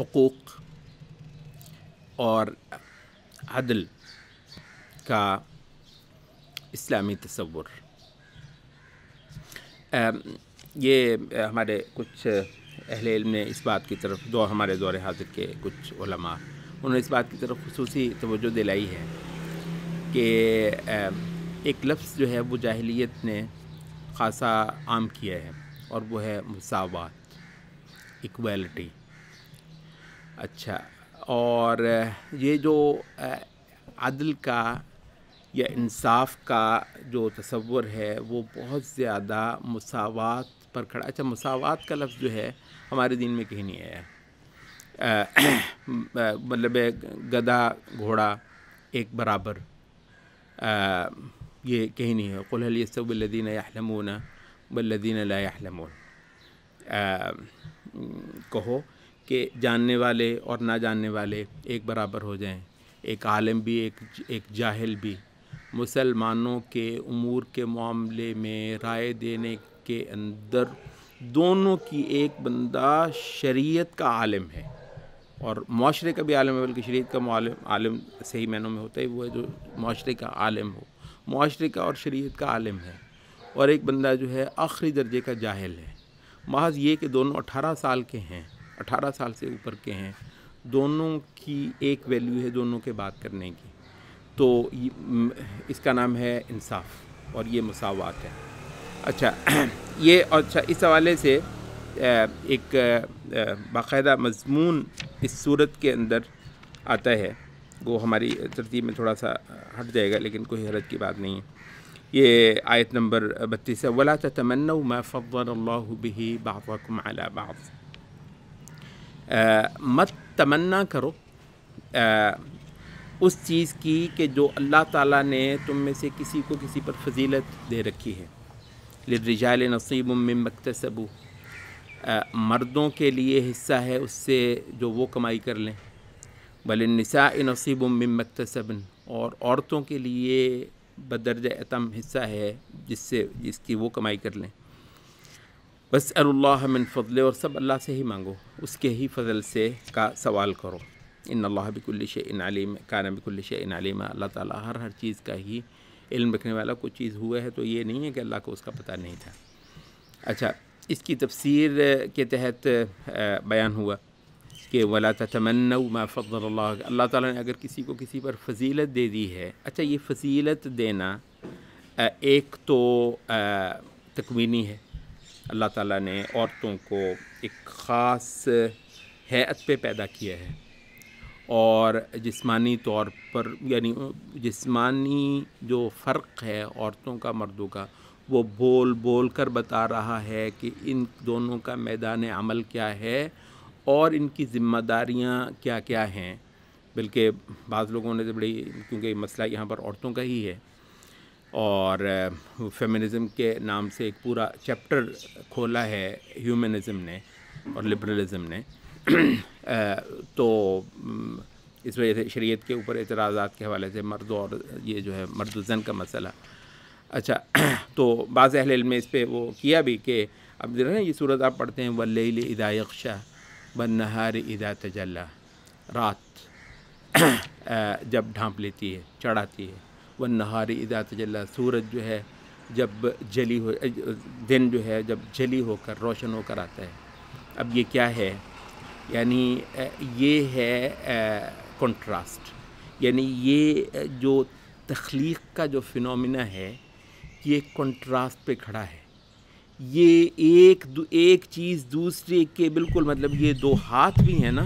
حقوق اور عدل کا اسلامی تصور۔ یہ ہمارے کچھ اہل علم نے اس بات کی طرف ہمارے دور حاضر کے کچھ علماء انہوں نے اس بات کی طرف خصوصی توجہ دلائی ہے کہ ایک لفظ جو ہے وہ جاہلیت نے خاصا عام کیا ہے، اور وہ ہے مساوات، ایکویلٹی۔ اچھا، اور یہ جو عدل کا یا انصاف کا جو تصور ہے وہ بہت زیادہ مساوات پر کھڑا۔ اچھا، مساوات کا لفظ جو ہے ہمارے دین میں کہیں نہیں آیا، مطلب گدھا گھوڑا ایک برابر، یہ کہیں نہیں ہے۔ قل هل يستوي الذين يعلمون والذين لا يعلمون، کہو کہ جاننے والے اور نہ جاننے والے ایک برابر ہو جائیں، ایک عالم بھی ایک جاہل بھی۔ مسلمانوں کے امور کے معاملے میں رائے دینے کے اندر دونوں کی ایک بندہ شریعت کا عالم ہے اور معاشرے کا بھی عالم ہے، بلکہ شریعت کا عالم صحیح معنوں میں ہوتا ہے وہ ہے جو معاشرے کا عالم ہو، معاشرے کا اور شریعت کا عالم ہے، اور ایک بندہ جو ہے آخری درجے کا جاہل ہے۔ محض یہ کہ دونوں 18 سال کے ہیں، 18 سال سے اوپر کے ہیں، دونوں کی ایک ویلیو ہے دونوں کے بات کرنے کی، تو اس کا نام ہے انصاف اور یہ مساوات ہے۔ اچھا، یہ اچھا اس حوالے سے ایک باقاعدہ مضمون اس صورت کے اندر آتا ہے، وہ ہماری ترتیب میں تھوڑا سا ہٹ جائے گا لیکن کوئی حرج کی بات نہیں ہے۔ یہ آیت نمبر 32 ہے، وَلَا تَتَمَنَّوْا مَا فَضَّلَ اللَّهُ بِهِ بَعْضَكُمْ عَلَى بَعْضٍ، مت تمنا کرو اس چیز کی کہ جو اللہ تعالیٰ نے تم میں سے کسی کو کسی پر فضیلت دے رکھی ہے۔ لِلرِّجَالِ نَصِيبٌ مِّمَّا اكْتَسَبُوا، مردوں کے لیے حصہ ہے اس سے جو وہ کمائی کر لیں، وَلِلنِّسَاءِ نَصِيبٌ مِّمَّا اكْتَسَبْنَ، اور عورتوں کے لیے بدرجہ اتم حصہ ہے جس کی وہ کمائی کر لیں۔ وَاسْأَلُوا اللَّهَ مِن فَضْلِهِ، اور سب اللہ سے ہی مانگو، اس کے ہی فضل سے کا سوال کرو۔ ان اللہ بکل شیء علیم، کان بکل شیء علیما، اللہ تعالیٰ ہر چیز کا ہی علم رکھنے والا۔ کوئی چیز ہوا ہے تو یہ نہیں ہے کہ اللہ کو اس کا پتہ نہیں تھا۔ اچھا، اس کی تفسیر کے تحت بیان ہوا کہ وَلَا تَتَمَنَّوْا مَا فَضَّلَ اللَّهُ، اللہ تعالیٰ نے اگر کسی کو کسی پر فضیلت دے دی ہے۔ اچھا، یہ فضیلت دینا ایک تو تکوینی ہے، اللہ تعالیٰ نے عورتوں کو ایک خاص ہیئت پہ پیدا کیا ہے، اور جسمانی طور پر یعنی جسمانی جو فرق ہے عورتوں کا مردوں کا وہ بول بول کر بتا رہا ہے کہ ان دونوں کا میدان عمل کیا ہے اور ان کی ذمہ داریاں کیا کیا ہیں۔ بلکہ بعض لوگوں نے تو بڑی، کیونکہ مسئلہ یہاں پر عورتوں کا ہی ہے اور فیمنزم کے نام سے ایک پورا چیپٹر کھولا ہے ہیومنزم نے اور لبرلزم نے، تو اس وجہ سے شریعت کے اوپر اعتراضات کے حوالے سے مرد اور یہ جو ہے مرد و زن کا مسئلہ۔ اچھا، تو بعض اہل علم نے اس پہ وہ کیا بھی کہ اب جو ہے نا یہ صورت آپ پڑھتے ہیں وَاللَّيْلِ إِذَا يَغْشَى وَالنَّهَارِ إِذَا تَجَلَّى، رات جب ڈھانپ لیتی ہے، چڑھاتی ہے، وَالنَّهَارِ إِذَا تَجَلَّى، سورج جو ہے جب جلی ہو، دن جو ہے جب جلی ہو کر روشن ہو کر آتا ہے۔ اب یہ کیا ہے؟ یعنی یہ ہے کنٹراسٹ، یعنی یہ جو تخلیق کا جو فینومینا ہے یہ کنٹراسٹ پہ کھڑا ہے۔ یہ ایک چیز دوسرے کے بالکل، مطلب یہ دو ہاتھ بھی ہیں نا،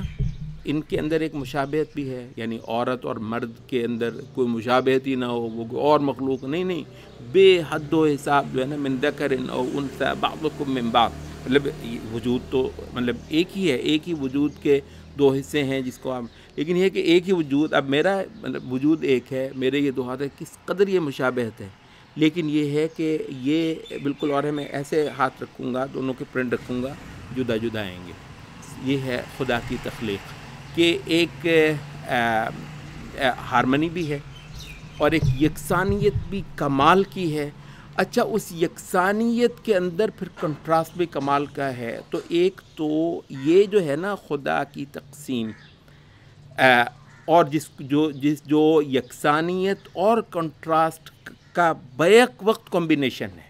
ان کے اندر ایک مشابہت بھی ہے، یعنی عورت اور مرد کے اندر کوئی مشابہت ہی نہ ہو، وہ کوئی اور مخلوق نہیں، بے حد و حساب جو ہے نا، من ذکر او انثی بعضکم من بعض، مطلب وجود تو مطلب ایک ہی ہے، ایک ہی وجود کے دو حصے ہیں جس کو آپ، لیکن یہ کہ ایک ہی وجود، اب میرا مطلب وجود ایک ہے، میرے یہ دو ہاتھ ہے، کس قدر یہ مشابہت ہے، لیکن یہ ہے کہ یہ بالکل، اور میں ایسے ہاتھ رکھوں گا، دونوں کے پرنٹ رکھوں گا، جدا جدا آئیں گے۔ یہ ہے خدا کی تخلیق کہ ایک ہارمنی بھی ہے اور ایک یکسانیت بھی کمال کی ہے، اچھا، اس یکسانیت کے اندر پھر کنٹراسٹ بھی کمال کا ہے. تو ایک تو یہ جو ہے نا خدا کی تقسیم، اور جو یکسانیت اور کنٹراسٹ کا بیک وقت کمبینیشن ہے،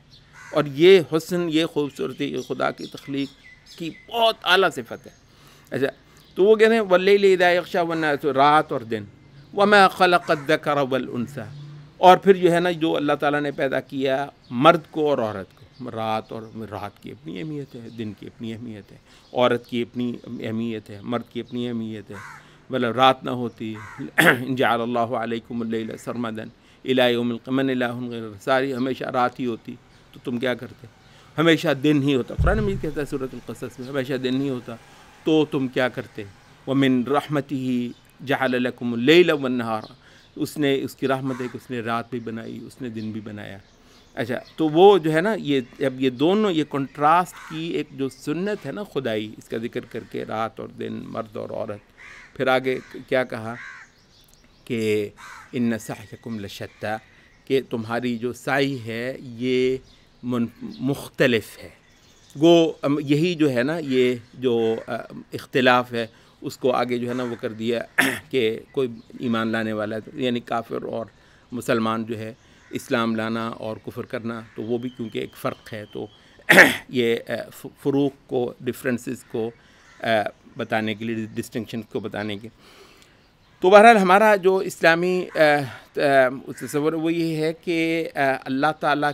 اور یہ حسن، یہ خوبصورتی خدا کی تخلیق کی بہت اعلیٰ صفت ہے. اچھا، تو وہ کہتے ہیں واللیل اذا یغشی، والنہار، رات اور دن، وما خلق الذکر والانثی، اور پھر جو ہے نا جو اللہ تعالیٰ نے پیدا کیا مرد کو اور عورت کو، رات کی اپنی اہمیت ہے، دن کی اپنی اہمیت ہے، عورت کی اپنی اہمیت ہے، مرد کی اپنی اہمیت ہے. مطلب رات نہ ہوتی، ان جعل اللہ علیکم اللیل سرمدا الی یوم القیامۃ الہ غیر، ساری ہمیشہ رات ہی ہوتی تو تم کیا کرتے؟ ہمیشہ دن ہی ہوتا. قرآن مجید کہتا ہے سورۃ القصص میں ہمیشہ دن ہی ہوتا تو تم کیا کرتے؟ ومن رحمتہ جعل لکم اللیل والنہار، اس کی رحمت ہے کہ اس نے رات بھی بنائی، اس نے دن بھی بنایا. اچھا، تو وہ جو ہے نا یہ دونوں، یہ کنٹراسٹ کی ایک جو سنت ہے نا خدائی، اس کا ذکر کر کے رات اور دن، مرد اور عورت. پھر آگے کیا کہا کہ ان سعیکم لشتی، کہ تمہاری جو سعی ہے یہ مختلف ہے. وہ یہی جو ہے نا یہ جو اختلاف ہے اس کو آگے جو ہے نا وہ کر دیا کہ کوئی ایمان لانے والا ہے، یعنی کافر اور مسلمان جو ہے، اسلام لانا اور کفر کرنا، تو وہ بھی کیونکہ ایک فرق ہے، تو یہ فروق کو، ڈفرینسز کو بتانے کے لیے، ڈسٹنکشن کو بتانے کے. تو بہرحال ہمارا جو اسلامی تصور وہ یہ ہے کہ اللہ تعالیٰ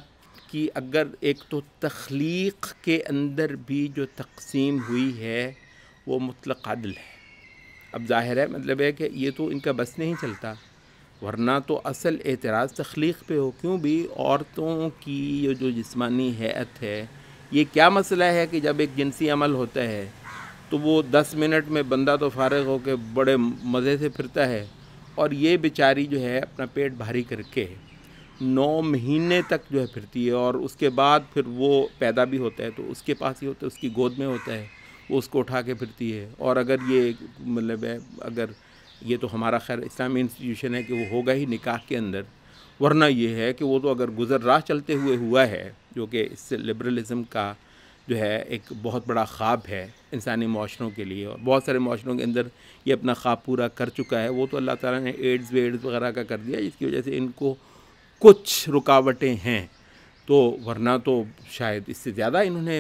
کی اگر ایک تو تخلیق کے اندر بھی جو تقسیم ہوئی ہے وہ مطلق عدل ہے. اب ظاہر ہے مطلب ہے کہ یہ تو ان کا بس نہیں چلتا، ورنہ تو اصل اعتراض تخلیق پہ ہو. کیوں بھی عورتوں کی یہ جو جسمانی ہیئت ہے، یہ کیا مسئلہ ہے کہ جب ایک جنسی عمل ہوتا ہے تو وہ 10 منٹ میں بندہ تو فارغ ہو کے بڑے مزے سے پھرتا ہے، اور یہ بیچاری جو ہے اپنا پیٹ بھاری کر کے 9 مہینے تک جو ہے پھرتی ہے، اور اس کے بعد پھر وہ پیدا بھی ہوتا ہے تو اس کے پاس ہی ہوتا ہے، اس کی گود میں ہوتا ہے، وہ اس کو اٹھا کے پھرتی ہے. اور اگر یہ مطلب ہے، اگر یہ تو ہمارا خیر اسلامی انسٹیٹیوشن ہے کہ وہ ہوگا ہی نکاح کے اندر، ورنہ یہ ہے کہ وہ تو اگر گزر راہ چلتے ہوئے ہوا ہے، جو کہ اس سے لبرلزم کا جو ہے ایک بہت بڑا خواب ہے انسانی معاشروں کے لیے، اور بہت سارے معاشروں کے اندر یہ اپنا خواب پورا کر چکا ہے. وہ تو اللہ تعالیٰ نے ایڈز وغیرہ کا کر دیا، جس کی وجہ سے ان کو کچھ رکاوٹیں ہیں، تو ورنہ تو شاید اس سے زیادہ انہوں نے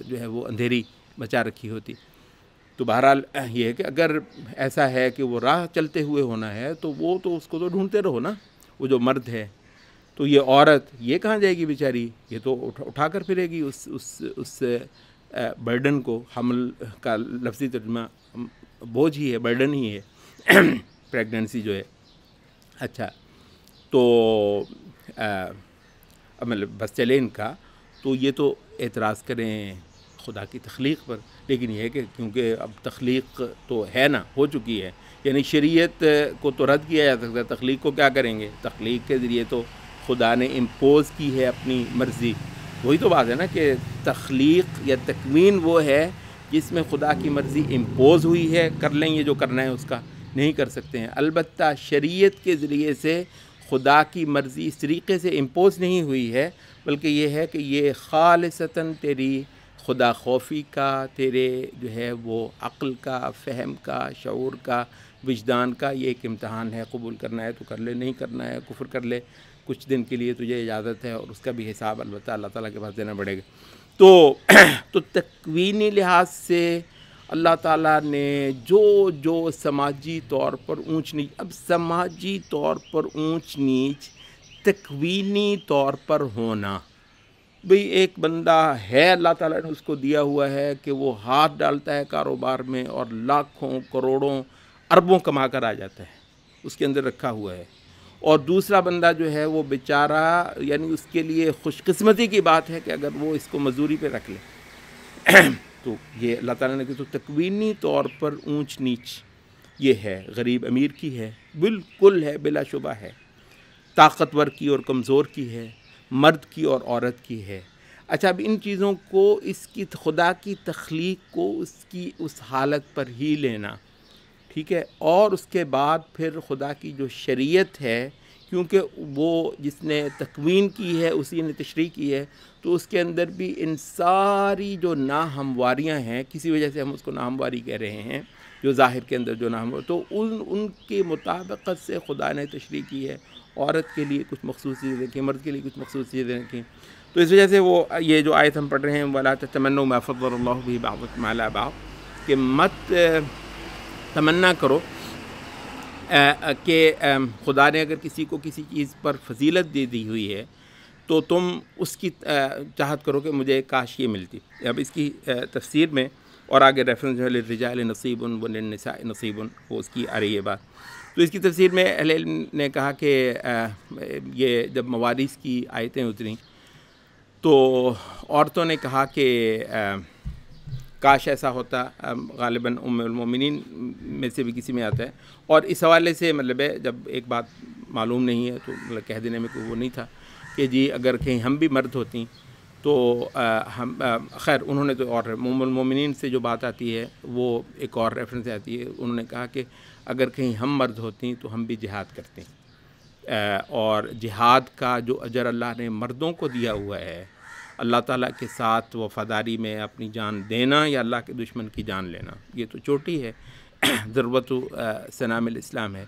جو ہے وہ اندھیری بچا رکھی ہوتی. تو بہرحال یہ ہے کہ اگر ایسا ہے کہ وہ راہ چلتے ہوئے ہونا ہے تو وہ تو اس کو تو ڈھونڈتے رہو نا. وہ جو مرد ہے، تو یہ عورت یہ کہاں جائے گی بیچاری؟ یہ تو اٹھا کر پھرے گی اس برڈن کو. حمل کا لفظی ترجمہ بوجھ ہی ہے، برڈن ہی ہے پریگننسی جو ہے. اچھا، تو مطلب بس چلے ان کا، تو یہ تو اعتراض کریں خدا کی تخلیق پر، لیکن یہ ہے کہ کیونکہ اب تخلیق تو ہے نا، ہو چکی ہے، یعنی شریعت کو تو رد کیا جا سکتا ہے، تخلیق کو کیا کریں گے؟ تخلیق کے ذریعے تو خدا نے امپوز کی ہے اپنی مرضی. وہی تو بات ہے نا کہ تخلیق یا تکوین وہ ہے جس میں خدا کی مرضی امپوز ہوئی ہے، کر لیں یہ جو کرنا ہے، اس کا نہیں کر سکتے ہیں. البتہ شریعت کے ذریعے سے خدا کی مرضی اس طریقے سے امپوز نہیں ہوئی ہے، بلکہ یہ ہے کہ یہ خالصتاً تیری خدا خوفی کا، تیرے جو ہے وہ عقل کا، فہم کا، شعور کا، وجدان کا یہ ایک امتحان ہے. قبول کرنا ہے تو کر لے، نہیں کرنا ہے کفر کر لے. کچھ دن کے لیے تجھے اجازت ہے، اور اس کا بھی حساب البتہ اللہ تعالیٰ کے پاس دینا پڑے گا. تو تکوینی لحاظ سے اللہ تعالیٰ نے جو سماجی طور پر اونچ نیچ، اب سماجی طور پر اونچ نیچ تکوینی طور پر ہونا، بھئی ایک بندہ ہے اللہ تعالیٰ نے اس کو دیا ہوا ہے کہ وہ ہاتھ ڈالتا ہے کاروبار میں اور لاکھوں کروڑوں اربوں کما کر آ جاتا ہے، اس کے اندر رکھا ہوا ہے. اور دوسرا بندہ جو ہے وہ بیچارہ، یعنی اس کے لیے خوش قسمتی کی بات ہے کہ اگر وہ اس کو مزدوری پہ رکھ لے. تو یہ اللہ تعالیٰ نے کہ تو تکوینی طور پر اونچ نیچ یہ ہے، غریب امیر کی ہے، بالکل ہے، بلا شبہ ہے، طاقتور کی اور کمزور کی ہے، مرد کی اور عورت کی ہے. اچھا، اب ان چیزوں کو، اس کی خدا کی تخلیق کو اس کی اس حالت پر ہی لینا، ٹھیک ہے، اور اس کے بعد پھر خدا کی جو شریعت ہے کیونکہ وہ جس نے تکوین کی ہے اسی نے تشریح کی ہے، تو اس کے اندر بھی ان ساری جو ناہمواریاں ہیں، کسی وجہ سے ہم اس کو ناہمواری کہہ رہے ہیں، جو ظاہر کے اندر جو ناہموار، تو ان کی مطابقت سے خدا نے تشریح کی ہے۔ عورت کے لیے کچھ مخصوص چیزیں رکھیں، مرد کے لیے کچھ مخصوص چیزیں رکھیں۔ تو اس وجہ سے وہ یہ جو آیت ہم پڑھ رہے ہیں وَلَا تَتَمَنَّوْا مَا فَضَّلَ اللَّهُ بِهِ بَعْضَكُمْ عَلَىٰ بَعْضٍ، کہ مت تمنا کرو کہ خدا نے اگر کسی کو کسی چیز پر فضیلت دے دی ہوئی ہے تو تم اس کی چاہت کرو کہ مجھے کاش یہ ملتی۔ اب اس کی تفسیر میں اور آگے ریفرنس جو ہے للرجال نصیب وللنساء نصیب، وہ اس کی آ رہی ہے بات۔ تو اس کی تفسیر میں اہل علم نے کہا کہ یہ جب موارث کی آیتیں اتریں تو عورتوں نے کہا کہ کاش ایسا ہوتا، غالباً ام المومنین میں سے بھی کسی میں آتا ہے، اور اس حوالے سے مطلب ہے جب ایک بات معلوم نہیں ہے تو مطلب کہہ دینے میں کوئی وہ نہیں تھا کہ جی اگر کہیں ہم بھی مرد ہوتی تو ہم خیر انہوں نے تو اور ام المومنین سے جو بات آتی ہے وہ ایک اور ریفرنس آتی ہے، انہوں نے کہا کہ اگر کہیں ہم مرد ہوتی تو ہم بھی جہاد کرتے، اور جہاد کا جو اجر اللہ نے مردوں کو دیا ہوا ہے، اللہ تعالیٰ کے ساتھ وفاداری میں اپنی جان دینا یا اللہ کے دشمن کی جان لینا، یہ تو چوٹی ہے، ذروت سنام الاسلام ہے۔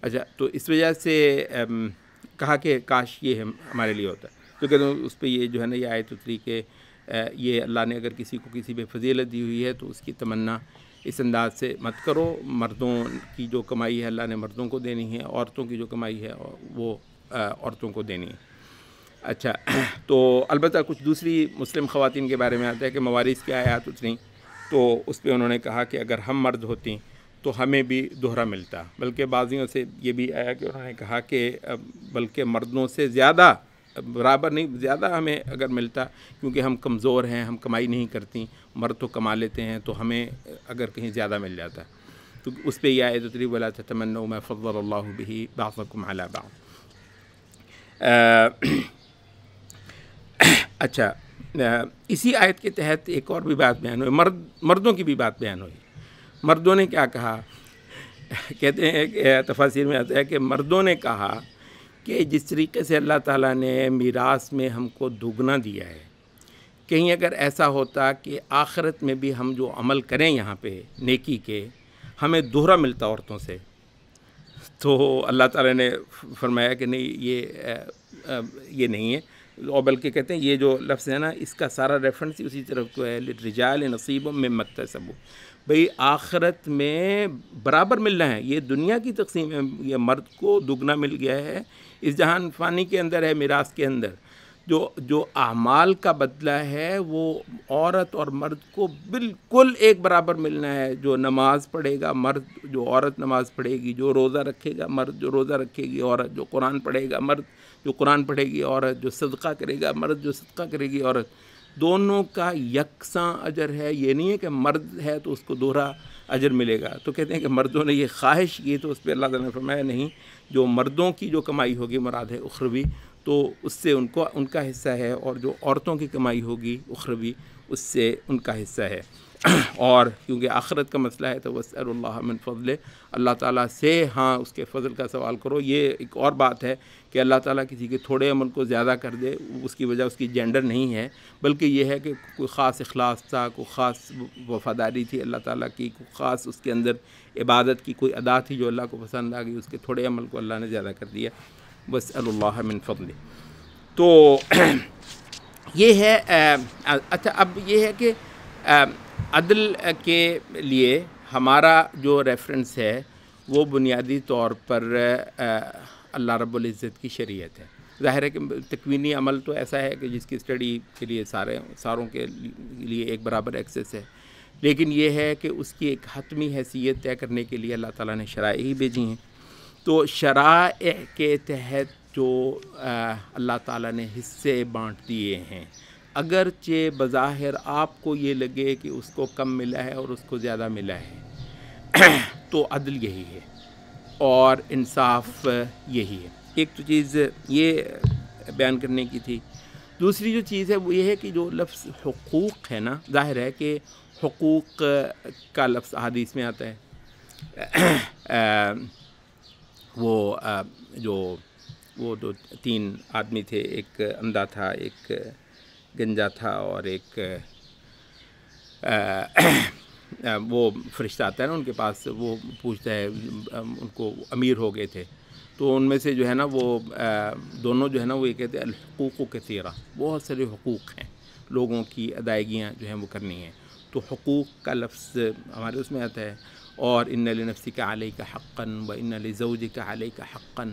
اچھا، تو اس وجہ سے کہا کہ کاش یہ ہمارے لیے ہوتا ہے، تو کہتے ہیں اس پہ یہ جو ہے نا یہ آیت اتری کہ یہ اللہ نے اگر کسی کو کسی پہ فضیلت دی ہوئی ہے تو اس کی تمنا اس انداز سے مت کرو، مردوں کی جو کمائی ہے اللہ نے مردوں کو دینی ہے، عورتوں کی جو کمائی ہے وہ عورتوں کو دینی ہے۔ اچھا، تو البتہ کچھ دوسری مسلم خواتین کے بارے میں آتا ہے کہ موارث کی آیات اتریں تو اس پہ انہوں نے کہا کہ اگر ہم مرد ہوتی تو ہمیں بھی دوہرا ملتا، بلکہ بعضیوں سے یہ بھی آیا کہ انہوں نے کہا کہ بلکہ مردوں سے زیادہ، برابر نہیں زیادہ ہمیں اگر ملتا، کیونکہ ہم کمزور ہیں، ہم کمائی نہیں کرتی، مرد تو کما لیتے ہیں، تو ہمیں اگر کہیں زیادہ مل جاتا، تو اس پہ یہ آیت اتری وَلَا تَتَمَنَّوْا مَا فَضَّلَ اللَّهُ بِهِ بَعْضَكُمْ عَلَىٰ بَعْضٍ۔ اچھا، اسی آیت کے تحت ایک اور بھی بات بیان ہوئی، مردوں کی بھی بات بیان ہوئی۔ مردوں نے کیا کہا؟ کہتے ہیں کہ تفاسیر میں آتا ہے کہ مردوں نے کہا کہ جس طریقے سے اللہ تعالیٰ نے میراث میں ہم کو دوگنا دیا ہے، کہیں اگر ایسا ہوتا کہ آخرت میں بھی ہم جو عمل کریں یہاں پہ نیکی کے ہمیں دوہرا ملتا عورتوں سے، تو اللہ تعالیٰ نے فرمایا کہ نہیں، یہ نہیں ہے، اور بلکہ کہتے ہیں یہ جو لفظ ہے نا اس کا سارا ریفرنس اسی طرف کو ہے، للرجال نصیب مما اکتسبوا، بھئی آخرت میں برابر ملنا ہے، یہ دنیا کی تقسیم ہے، یہ مرد کو دگنا مل گیا ہے، اس جہان فانی کے اندر ہے، میراث کے اندر جو اعمال کا بدلہ ہے وہ عورت اور مرد کو بالکل ایک برابر ملنا ہے، جو نماز پڑھے گا مرد، جو عورت نماز پڑھے گی، جو روزہ رکھے گا مرد، جو روزہ رکھے گی عورت، جو قرآن پڑھے گا مرد، جو قرآن پڑھے گی عورت، جو صدقہ کرے گا مرد، جو صدقہ کرے گی عورت، دونوں کا یکساں اجر ہے۔ یہ نہیں ہے کہ مرد ہے تو اس کو دوہرا اجر ملے گا، تو کہتے ہیں کہ مردوں نے یہ خواہش کی تو اس پہ اللہ تعالیٰ نے فرمایا نہیں، جو مردوں کی جو کمائی ہوگی مراد ہے اخروی، تو اس سے ان کا حصہ ہے، اور جو عورتوں کی کمائی ہوگی اخروی اس سے ان کا حصہ ہے۔ اور کیونکہ آخرت کا مسئلہ ہے تو واسألوا اللہ من فضلہ، اللہ تعالیٰ سے ہاں اس کے فضل کا سوال کرو۔ یہ ایک اور بات ہے کہ اللہ تعالیٰ کسی کے تھوڑے عمل کو زیادہ کر دے، اس کی وجہ اس کی جینڈر نہیں ہے، بلکہ یہ ہے کہ کوئی خاص اخلاص تھا، کوئی خاص وفاداری تھی اللہ تعالیٰ کی، کوئی خاص اس کے اندر عبادت کی کوئی ادا تھی جو اللہ کو پسند آ گئی، اس کے تھوڑے عمل کو اللہ نے زیادہ کر دیا۔ واسألوا اللہ من فضلہ۔ تو یہ ہے۔ اچھا، اب یہ ہے کہ عدل کے لیے ہمارا جو ریفرنس ہے وہ بنیادی طور پر اللہ رب العزت کی شریعت ہے۔ ظاہر ہے کہ تکوینی عمل تو ایسا ہے کہ جس کی اسٹڈی کے لیے ساروں کے لیے ایک برابر ایکسیس ہے، لیکن یہ ہے کہ اس کی ایک حتمی حیثیت طے کرنے کے لیے اللہ تعالیٰ نے شرائع ہی بھیجی ہیں۔ تو شرائع کے تحت جو اللہ تعالیٰ نے حصے بانٹ دیے ہیں، اگرچہ بظاہر آپ کو یہ لگے کہ اس کو کم ملا ہے اور اس کو زیادہ ملا ہے، تو عدل یہی ہے اور انصاف یہی ہے۔ ایک تو چیز یہ بیان کرنے کی تھی۔ دوسری جو چیز ہے وہ یہ ہے کہ جو لفظ حقوق ہے نا، ظاہر ہے کہ حقوق کا لفظ حدیث میں آتا ہے، وہ جو وہ دو تین آدمی تھے، ایک اندھا تھا، ایک گنجا تھا، اور ایک وہ فرشتہ آتا ہے نا ان کے پاس، وہ پوچھتا ہے، ان کو امیر ہو گئے تھے، تو ان میں سے جو ہے نا وہ دونوں جو ہے نا وہ یہ کہتے ہیں الحقوق کثیرہ، بہت سارے حقوق ہیں، لوگوں کی ادائیگیاں جو ہیں وہ کرنی ہیں. تو حقوق کا لفظ ہمارے اس میں آتا ہے، اور ان لنفسک علیک حقا و ان لزوجک علیک حقا،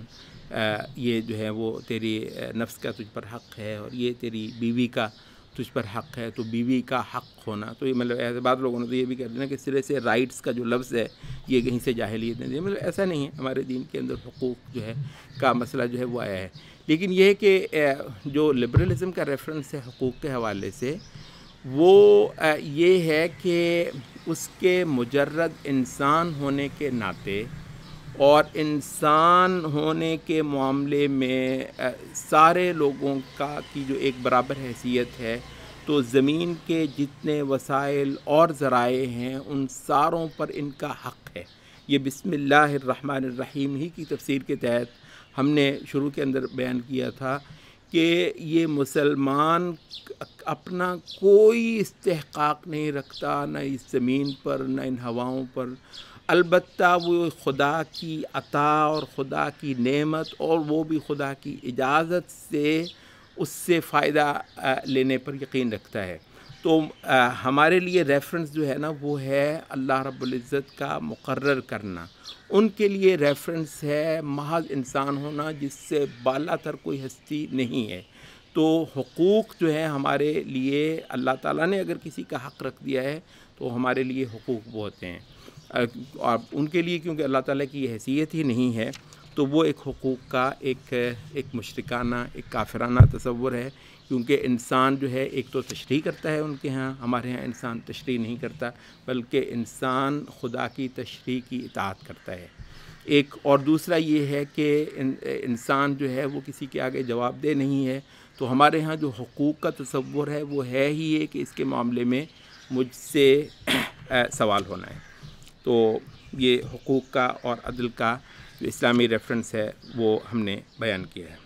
یہ جو ہے وہ تیری نفس کا تجھ پر حق ہے، اور یہ تیری بیوی کا تجھ پر حق ہے. تو بیوی کا حق ہونا، تو یہ مطلب ایسے بعض لوگوں نے تو یہ بھی کہہ دیا کہ سرے سے رائٹس کا جو لفظ ہے یہ کہیں سے جاہلیت نے دیا، مطلب ایسا نہیں ہے. ہمارے دین کے اندر حقوق جو ہے کا مسئلہ جو ہے وہ آیا ہے. لیکن یہ ہے کہ جو لبرلزم کا ریفرنس ہے حقوق کے حوالے سے، وہ یہ ہے کہ اس کے مجرد انسان ہونے کے ناطے اور انسان ہونے کے معاملے میں سارے لوگوں کی جو ایک برابر حیثیت ہے، تو زمین کے جتنے وسائل اور ذرائع ہیں ان ساروں پر ان کا حق ہے. یہ بسم اللہ الرحمن الرحیم ہی کی تفسیر کے تحت ہم نے شروع کے اندر بیان کیا تھا کہ یہ مسلمان اپنا کوئی استحقاق نہیں رکھتا، نہ اس زمین پر نہ ان ہواؤں پر، البتہ وہ خدا کی عطا اور خدا کی نعمت، اور وہ بھی خدا کی اجازت سے اس سے فائدہ لینے پر یقین رکھتا ہے. تو ہمارے لیے ریفرنس جو ہے نا وہ ہے اللہ رب العزت کا مقرر کرنا. ان کے لیے ریفرنس ہے محض انسان ہونا، جس سے بالا تر کوئی ہستی نہیں ہے. تو حقوق جو ہے ہمارے لیے اللہ تعالیٰ نے اگر کسی کا حق رکھ دیا ہے تو ہمارے لیے حقوق بہت ہیں، اور ان کے لیے کیونکہ اللہ تعالیٰ کی حیثیت ہی نہیں ہے، تو وہ ایک حقوق کا ایک مشرکانہ، ایک کافرانہ تصور ہے. کیونکہ انسان جو ہے ایک تو تشریح کرتا ہے ان کے ہاں، ہمارے ہاں انسان تشریح نہیں کرتا، بلکہ انسان خدا کی تشریح کی اطاعت کرتا ہے. ایک اور دوسرا یہ ہے کہ انسان جو ہے وہ کسی کے آگے جواب دہ نہیں ہے. تو ہمارے ہاں جو حقوق کا تصور ہے وہ ہے ہی یہ کہ اس کے معاملے میں مجھ سے سوال ہونا ہے. تو یہ حقوق کا اور عدل کا جو اسلامی ریفرنس ہے وہ ہم نے بیان کیا ہے.